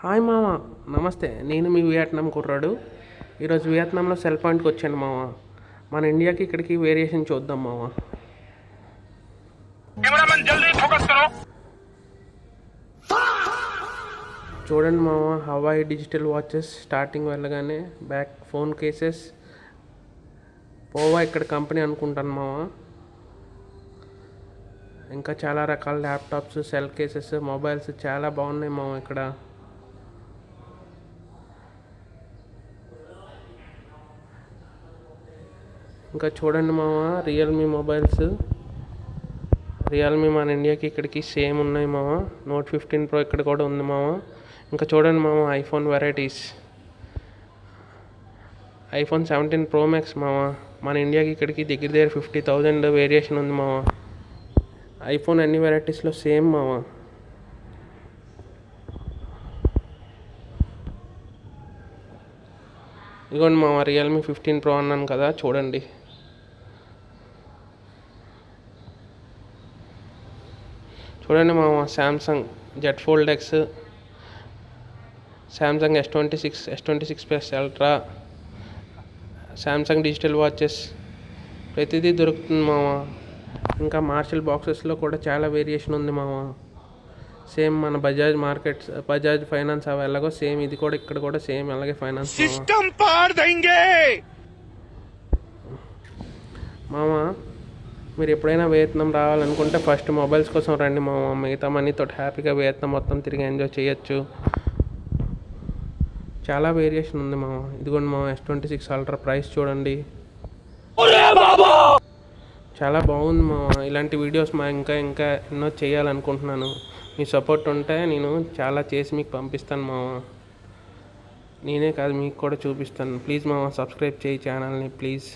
Hi మామ. నమస్తే. నేను మీ వియత్నాం కుర్రాడు. ఈరోజు వియత్నాంలో సెల్ పాయింట్కి వచ్చాను మామ. మన ఇండియాకి ఇక్కడికి వేరియేషన్ చూద్దాం మామ. చూడండి మామ, హవాయి డిజిటల్ వాచెస్ స్టార్టింగ్ వెళ్ళగానే బ్యాక్ ఫోన్ కేసెస్ పోవా ఇక్కడ కంపెనీ అనుకుంటాను మామ. ఇంకా చాలా రకాల ల్యాప్టాప్స్, సెల్ కేసెస్, మొబైల్స్ చాలా బాగున్నాయి మామ ఇక్కడ. ఇంకా చూడండి మామ, రియల్మీ మొబైల్స్. రియల్మీ మన ఇండియాకి ఇక్కడికి సేమ్ ఉన్నాయి మామ. నోట్ 15 Pro ఇక్కడ కూడా ఉంది మామ. ఇంకా చూడండి మామ, iPhone varieties. IPhone 17 Pro Max మామ. మన ఇండియాకి ఇక్కడికి దగ్గర 50,000 వేరియేషన్ ఉంది మామ. ఐఫోన్ అన్ని వెరైటీస్లో సేమ్ మామ. ఇదిగోండి మామ, రియల్మీ 15 Pro అన్నాను కదా, చూడండి. చూడండి మామ, Samsung Z fold X, Samsung S26 ultra, Samsung digital watches ప్రతిదీ దొరుకుతుంది మామ. ఇంకా మార్షల్ బాక్సెస్లో కూడా చాలా వేరియేషన్ ఉంది మామ. సేమ్ మన బజాజ్ మార్కెట్స్, బజాజ్ ఫైనాన్స్ అవి ఎలాగో సేమ్ ఇది కూడా ఇక్కడ కూడా సేమ్ అలాగే ఫైనాన్స్ మామ. మీరు ఎప్పుడైనా వియత్నాం రావాలనుకుంటే ఫస్ట్ మొబైల్స్ కోసం రండి మామ. మిగతా మనీతో హ్యాపీగా వియత్నాం మొత్తం తిరిగి ఎంజాయ్ చేయొచ్చు. చాలా వేరియేషన్ ఉంది మామ. ఇదిగోండి మామ, S26 అల్ట్రా ప్రైస్ చూడండి. చాలా బాగుంది మామ. ఇలాంటి వీడియోస్ ఇంకా ఎన్నో చేయాలనుకుంటున్నాను. మీ సపోర్ట్ ఉంటే నేను చాలా చేసి మీకు పంపిస్తాను మామ. నేనే కాదు, మీకు కూడా చూపిస్తాను. ప్లీజ్ మామ, సబ్స్క్రైబ్ చేయి ఛానల్ని ప్లీజ్.